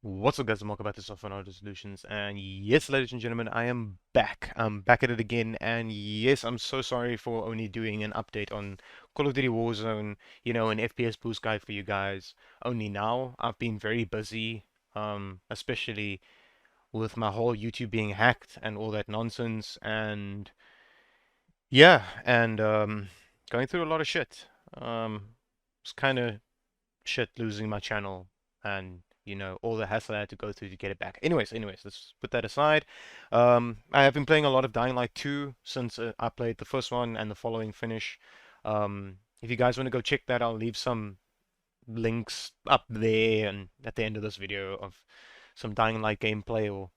What's up, guys? And welcome back to Software Audio Solutions. And yes, ladies and gentlemen, I am back. I'm back at it again. And yes, I'm so sorry for only doing an update on Call of Duty Warzone, an FPS boost guide for you guys. Only now. I've been very busy, especially with my whole YouTube being hacked and all that nonsense. And yeah, and going through a lot of shit. It's kind of shit losing my channel and all the hassle I had to go through to get it back. Anyways, let's put that aside. I have been playing a lot of Dying Light 2 since I played the first one and the following finish. If you guys want to go check that, I'll leave some links up there and at the end of this video of some Dying Light gameplay or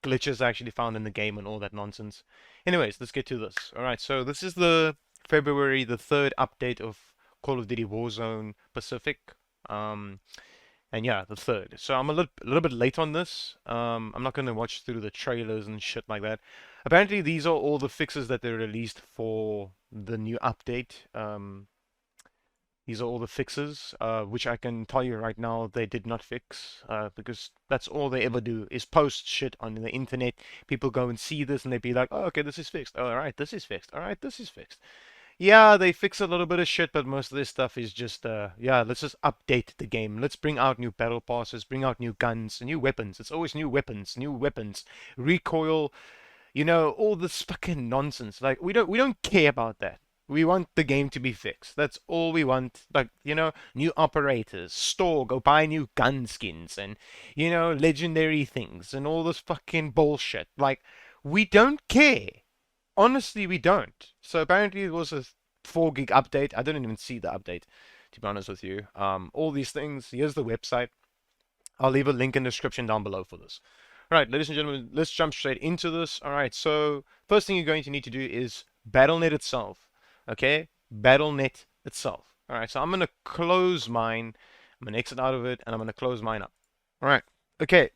glitches I actually found in the game and all that nonsense. Anyways, let's get to this. Alright, so this is the February the 3rd update of Call of Duty Warzone Pacific. Um, and yeah, the 3rd. So I'm a little bit late on this. I'm not going to watch through the trailers and shit like that. Apparently, these are all the fixes that they released for the new update. These are all the fixes, which I can tell you right now they did not fix, because that's all they ever do is post shit on the internet. People go and see this and they be like, oh, okay, this is fixed. All right, this is fixed. All right, this is fixed. Yeah, they fix a little bit of shit, but most of this stuff is just, yeah, let's just update the game. Let's bring out new battle passes, bring out new guns, new weapons. It's always new weapons, recoil, all this fucking nonsense. Like we don't care about that. We want the game to be fixed. That's all we want. Like, new operators, store, go buy new gun skins and, legendary things and all this fucking bullshit. Like, we don't care. Honestly, we don't. So apparently it was a 4 gig update. I didn't even see the update, to be honest with you. All these things. Here's the website. I'll leave a link in the description down below for this. All right, ladies and gentlemen, let's jump straight into this. All right, so first thing you're going to need to do is BattleNet itself. Okay, BattleNet itself. All right, so I'm going to close mine. I'm going to exit out of it, and I'm going to close mine up. All right, okay.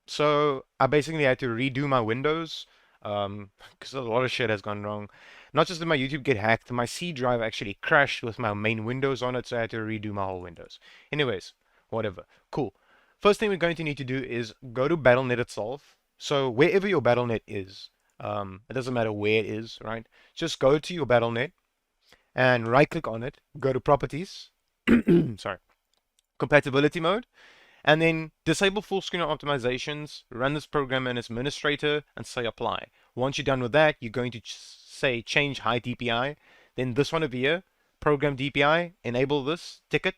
So I basically had to redo my Windows because a lot of shit has gone wrong. Not just did my YouTube get hacked, my C drive actually crashed with my main Windows on it, so I had to redo my whole Windows. Anyways, whatever. Cool. First thing we're going to need to do is go to BattleNet itself. So wherever your BattleNet is, it doesn't matter where it is, right? Just go to your BattleNet and right click on it, go to properties, sorry, compatibility mode, and then disable full screen optimizations, run this program in administrator, and say apply. Once you're done with that, you're going to say change high DPI. Then this one over here, program DPI, enable this ticket.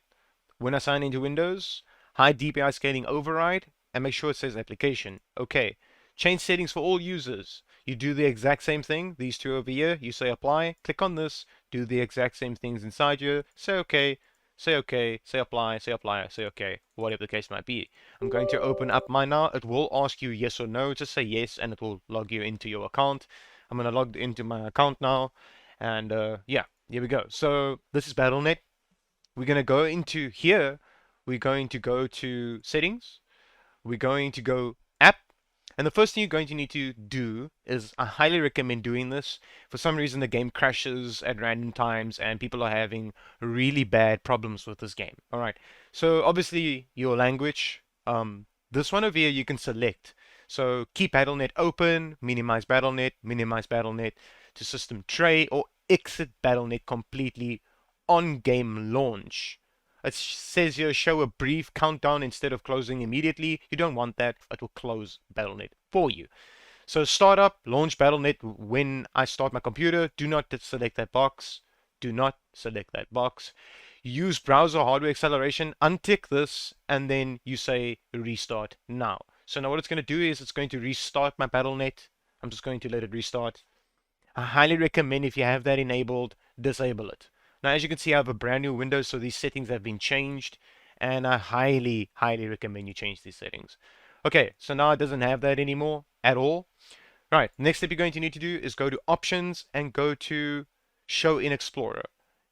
When I sign into Windows, high DPI scaling override, and make sure it says application. Okay. Change settings for all users. You do the exact same thing. These two over here, you say apply, click on this, do the exact same things inside here, say okay, say okay, say apply, say okay, whatever the case might be. I'm going to open up mine now. It will ask you yes or no. Just say yes and it will log you into your account. I'm going to log into my account now. And yeah, here we go. So this is BattleNet. We're going to go into here. We're going to go to settings. We're going to go app. And the first thing you're going to need to do is, I highly recommend doing this. For some reason, the game crashes at random times and people are having really bad problems with this game. All right. So obviously your language, this one over here you can select. So keep BattleNet open, minimize BattleNet to system tray, or exit BattleNet completely on game launch. It says here show a brief countdown instead of closing immediately. You don't want that. It will close BattleNet for you. So start up, launch BattleNet when I start my computer. Do not select that box. Do not select that box. Use browser hardware acceleration. Untick this and then you say restart now. So now what it's going to do is it's going to restart my BattleNet. I'm just going to let it restart. I highly recommend, if you have that enabled, disable it. Now, as you can see, I have a brand new window, so these settings have been changed, and I highly, highly recommend you change these settings. Okay, so now it doesn't have that anymore at all. Right, next step you're going to need to do is go to Options and go to Show in Explorer.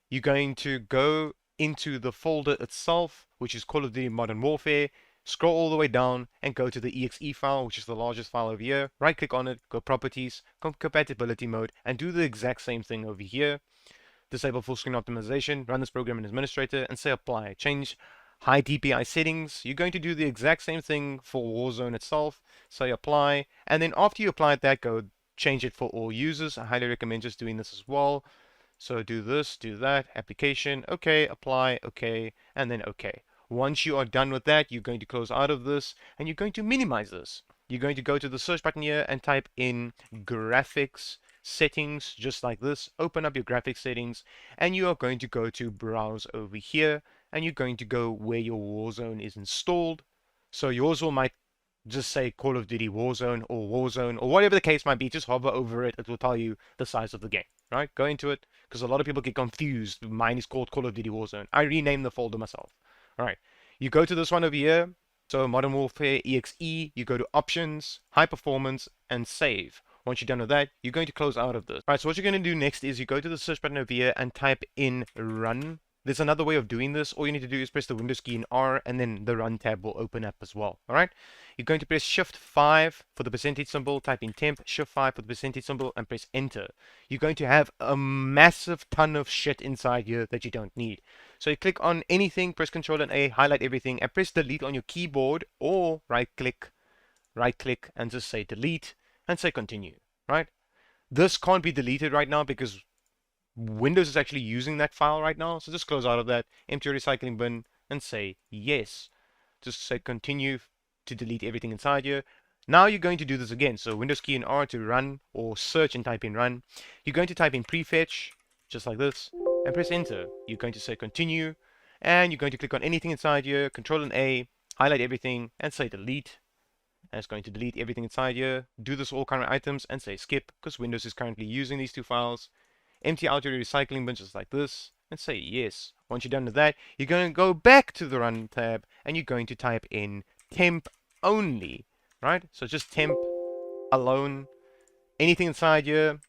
You're going to go into the folder itself, which is Call of Duty Modern Warfare. Scroll all the way down and go to the exe file, which is the largest file over here. Right click on it, go Properties, Compatibility Mode, and do the exact same thing over here. Disable full screen optimization, run this program in administrator, and say apply. Change high DPI settings. You're going to do the exact same thing for Warzone itself. Say apply, and then after you apply that, go change it for all users. I highly recommend just doing this as well. So do this, do that, application, okay, apply, okay, and then okay. Once you are done with that, you're going to close out of this and you're going to minimize this. You're going to go to the search button here and type in graphics settings, just like this. Open up your graphics settings and you are going to go to browse over here and you're going to go where your Warzone is installed. So yours will might just say Call of Duty Warzone or whatever the case might be. Just hover over it. It will tell you the size of the game, right? Go into it because a lot of people get confused. Mine is called Call of Duty Warzone. I renamed the folder myself. All right. You go to this one over here. So Modern Warfare EXE, you go to Options, High Performance, and Save. Once you're done with that, you're going to close out of this. All right, so what you're going to do next is you go to the search button over here and type in Run. There's another way of doing this. All you need to do is press the Windows key and R, and then the Run tab will open up as well. All right. You're going to press Shift 5 for the percentage symbol, type in temp, Shift 5 for the percentage symbol, and press Enter. You're going to have a massive ton of shit inside here that you don't need. So you click on anything, press Ctrl and A, highlight everything, and press Delete on your keyboard, or right click, and just say Delete, and say Continue. Right? This can't be deleted right now because Windows is actually using that file right now. So just close out of that, empty your recycling bin, and say yes. Just say continue to delete everything inside here. Now you're going to do this again. So Windows key and R to run or search and type in run. You're going to type in prefetch, just like this, and press enter. You're going to say continue, and you're going to click on anything inside here, Control and A, highlight everything, and say delete. And it's going to delete everything inside here. Do this all current items and say skip because Windows is currently using these two files. Empty out your recycling bin just like this and say yes. Once you're done with that, you're going to go back to the run tab and you're going to type in temp only, right? So just temp alone. Anything inside here,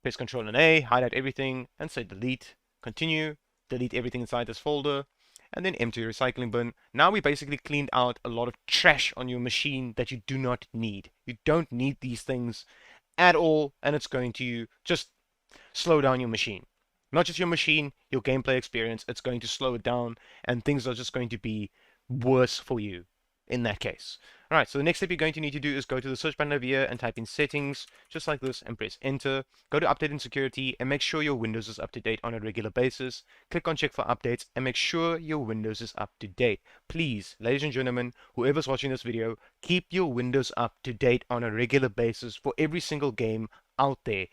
press Ctrl and A, highlight everything and say delete, continue, delete everything inside this folder, and then empty your recycling bin. Now we basically cleaned out a lot of trash on your machine that you do not need. You don't need these things at all, and it's going to just slow down your machine. Not just your machine, your gameplay experience, it's going to slow it down, and things are just going to be worse for you in that case. Alright, so the next step you're going to need to do is go to the search button over here and type in settings, just like this, and press enter. Go to update and security and make sure your Windows is up to date on a regular basis. Click on check for updates and make sure your Windows is up to date. Please, ladies and gentlemen, whoever's watching this video, keep your Windows up to date on a regular basis for every single game out there.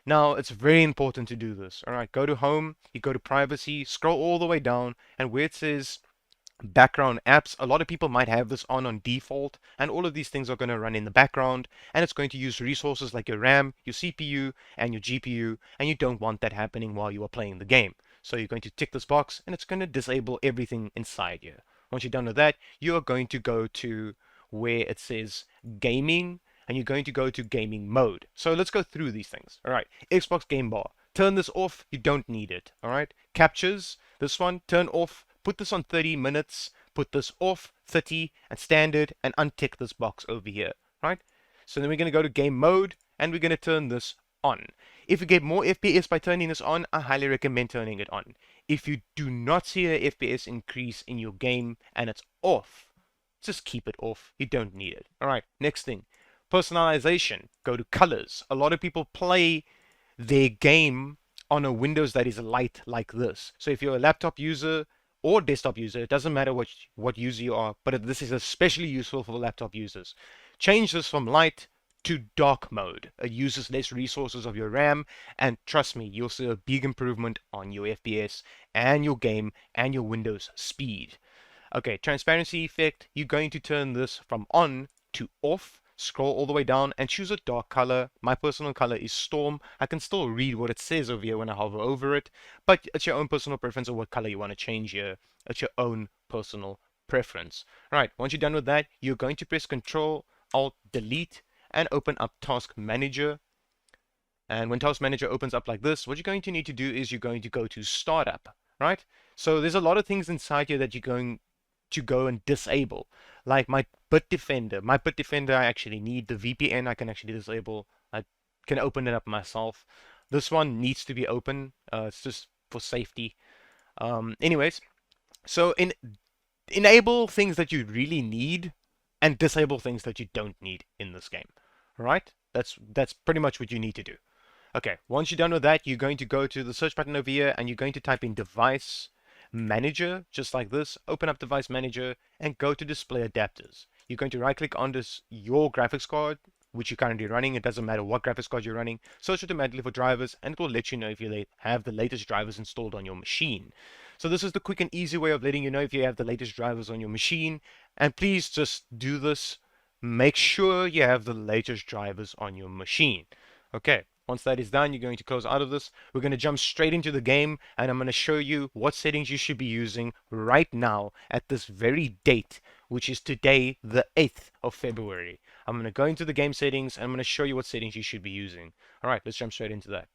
Now, it's very important to do this. Alright, go to home, you go to privacy, scroll all the way down, and where it says background apps, a lot of people might have this on default, and all of these things are going to run in the background, and it's going to use resources like your RAM, your CPU, and your GPU, and you don't want that happening while you are playing the game. So you're going to tick this box, and it's going to disable everything inside here. Once you're done with that, you are going to go to where it says gaming, and you're going to go to gaming mode. So let's go through these things. All right, Xbox game bar. Turn this off. You don't need it. All right, captures. This one, turn off. Put this on 30 minutes. Put this off 30 and standard, and untick this box over here. Right. So then we're going to go to game mode, and we're going to turn this on. If you get more FPS by turning this on, I highly recommend turning it on. If you do not see a FPS increase in your game and it's off, just keep it off. You don't need it. All right. Next thing. Personalization, go to colors. A lot of people play their game on a Windows that is light like this. So if you're a laptop user or desktop user, it doesn't matter what user you are, but this is especially useful for laptop users. Change this from light to dark mode. It uses less resources of your RAM, and trust me, you'll see a big improvement on your FPS and your game and your Windows speed. Okay, transparency effect, you're going to turn this from on to off. Scroll all the way down and choose a dark color. My personal color is Storm. I can still read what it says over here when I hover over it, but it's your own personal preference of what color you want to change here. It's your own personal preference. Alright, once you're done with that, you're going to press Control, Alt, Delete, and open up Task Manager. And when Task Manager opens up like this, what you're going to need to do is you're going to go to Startup, right? So there's a lot of things inside here that you're going to go and disable, like my Bitdefender. My Bitdefender, I actually need the VPN. I can actually disable. I can open it up myself. This one needs to be open. It's just for safety. Anyways, so in enable things that you really need and disable things that you don't need in this game. All right? That's pretty much what you need to do. Okay, once you're done with that, you're going to go to the search button over here and you're going to type in device manager, just like this. Open up device manager and go to display adapters. You're going to right click on this, your graphics card, which you're currently running. It doesn't matter what graphics card you're running. Search automatically for drivers and it will let you know if you have the latest drivers installed on your machine. So this is the quick and easy way of letting you know if you have the latest drivers on your machine. And please just do this. Make sure you have the latest drivers on your machine. Okay, once that is done, you're going to close out of this. We're going to jump straight into the game and I'm going to show you what settings you should be using right now at this very date, which is today, the 8th of February. I'm going to go into the game settings and I'm going to show you what settings you should be using. All right, let's jump straight into that.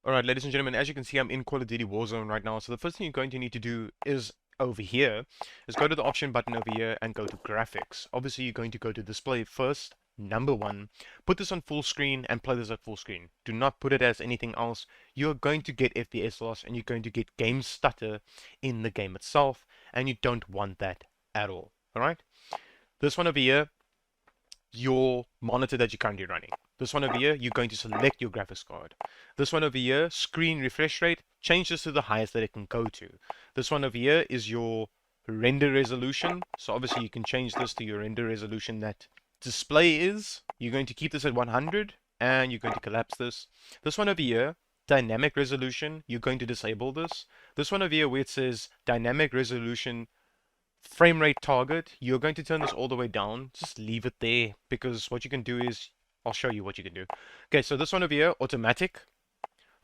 All right, ladies and gentlemen, as you can see, I'm in Call of Duty Warzone right now. So the first thing you're going to need to do is over here is go to the option button over here and go to graphics. Obviously, you're going to go to display first. Number one, put this on full screen and play this at full screen. Do not put it as anything else. You're going to get FPS loss and you're going to get game stutter in the game itself, and you don't want that at all. All right, this one over here, your monitor that you're currently running. This one over here, you're going to select your graphics card. This one over here, screen refresh rate, change this to the highest that it can go to. This one over here is your render resolution. So obviously you can change this to your render resolution that display is. You're going to keep this at 100 and you're going to collapse this. This one over here, dynamic resolution, you're going to disable this. This one over here where it says dynamic resolution frame rate target, you're going to turn this all the way down. Just leave it there because what you can do is, I'll show you what you can do. Okay, so this one over here, automatic.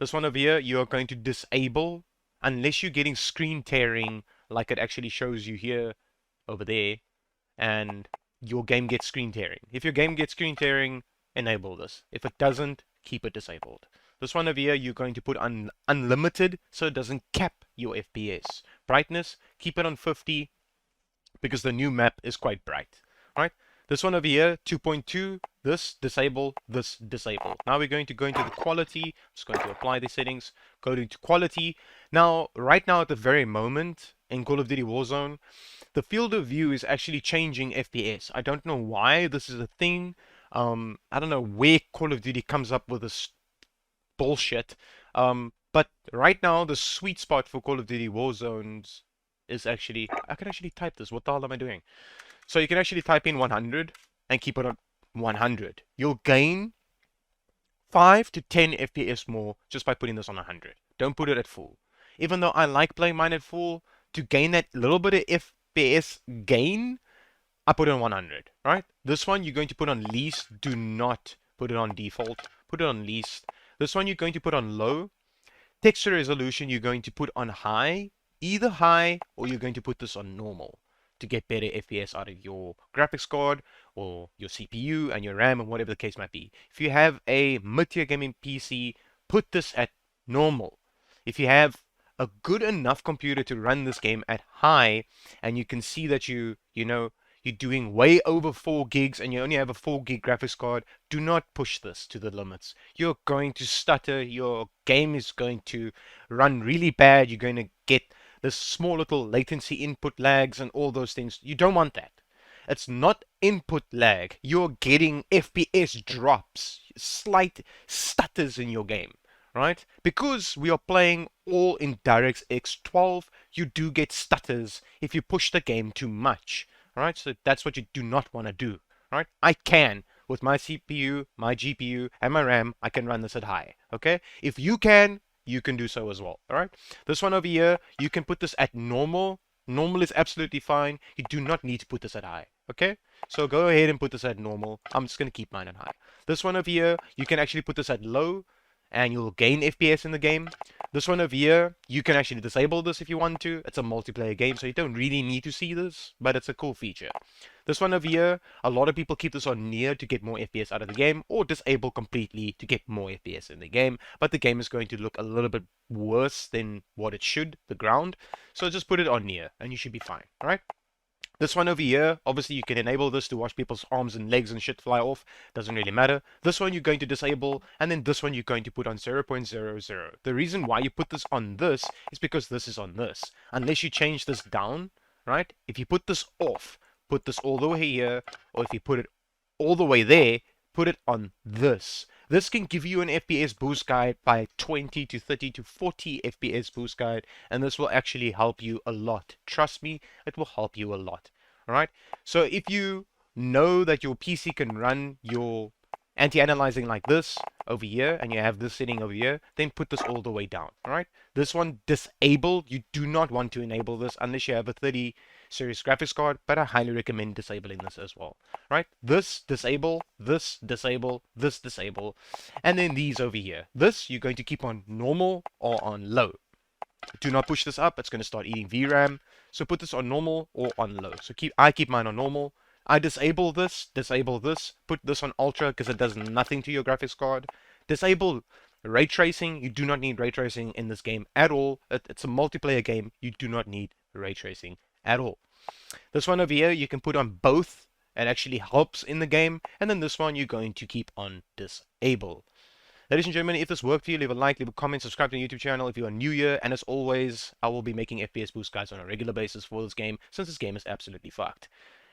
This one over here, you're going to disable unless you're getting screen tearing like it actually shows you here over there, and your game gets screen tearing. If your game gets screen tearing, enable this. If it doesn't, keep it disabled. This one over here, you're going to put on unlimited so it doesn't cap your FPS. Brightness, keep it on 50 because the new map is quite bright. Right? This one over here, 2.2, this disable, this disable. Now we're going to go into the quality. I'm just going to apply the settings, go into quality. Now, right now at the very moment in Call of Duty Warzone, the field of view is actually changing FPS. I don't know why this is a thing. I don't know where Call of Duty comes up with this bullshit. But right now, the sweet spot for Call of Duty Warzones is actually, I can actually type this. What the hell am I doing? So you can actually type in 100 and keep it on 100. You'll gain 5 to 10 FPS more just by putting this on 100. Don't put it at full. Even though I like playing mine at full, to gain that little bit of FPS gain, I put it on 100, right? This one you're going to put on least. Do not put it on default. Put it on least. This one you're going to put on low. Texture resolution you're going to put on high. Either high or you're going to put this on normal to get better FPS out of your graphics card or your CPU and your RAM and whatever the case might be. If you have a mid-tier gaming PC, put this at normal. If you have a good enough computer to run this game at high and you can see that you're doing way over 4 gigs and you only have a 4 gig graphics card, do not push this to the limits. You're going to stutter, your game is going to run really bad, you're going to get this small little latency input lags and all those things. You don't want that. It's not input lag. You're getting FPS drops, slight stutters in your game, right? Because we are playing all in DirectX 12, you do get stutters if you push the game too much, right? So that's what you do not want to do, right? I can. With my CPU, my GPU, and my RAM, I can run this at high, okay? If you can do so as well. All right, this one over here, you can put this at normal. Normal is absolutely fine. You do not need to put this at high. Okay, so go ahead and put this at normal. I'm just going to keep mine at high. This one over here, you can actually put this at low and you'll gain FPS in the game. This one over here, you can actually disable this if you want to. It's a multiplayer game, so you don't really need to see this, but it's a cool feature. This one over here, a lot of people keep this on near to get more FPS out of the game, or disable completely to get more FPS in the game, but the game is going to look a little bit worse than what it should, the ground. So just put it on near, and you should be fine, alright? This one over here, obviously you can enable this to watch people's arms and legs and shit fly off. Doesn't really matter. This one you're going to disable, and then this one you're going to put on 0.00. The reason why you put this on this is because this is on this. Unless you change this down, right? If you put this off, put this all the way here, or if you put it all the way there, put it on this. This can give you an FPS boost guide by 20 to 30 to 40 FPS boost guide, and this will actually help you a lot. Trust me, it will help you a lot. All right. So if you know that your PC can run your anti-aliasing like this over here, and you have this setting over here, then put this all the way down. All right. This one disabled. You do not want to enable this unless you have a 30 series graphics card, but I highly recommend disabling this as well. Right? This disable, this disable, this disable, and then these over here. This you're going to keep on normal or on low. Do not push this up, it's going to start eating VRAM. So put this on normal or on low. So I keep mine on normal. I disable this, put this on ultra because it does nothing to your graphics card. Disable ray tracing. You do not need ray tracing in this game at all. It's a multiplayer game. You do not need ray tracing at all. This one over here you can put on both. It actually helps in the game. And then this one you're going to keep on disable. Ladies and gentlemen, if this worked for you, leave a like, leave a comment, subscribe to the YouTube channel if you are new here, and as always, I will be making FPS boost guides on a regular basis for this game, since this game is absolutely fucked.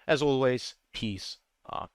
As always, peace out.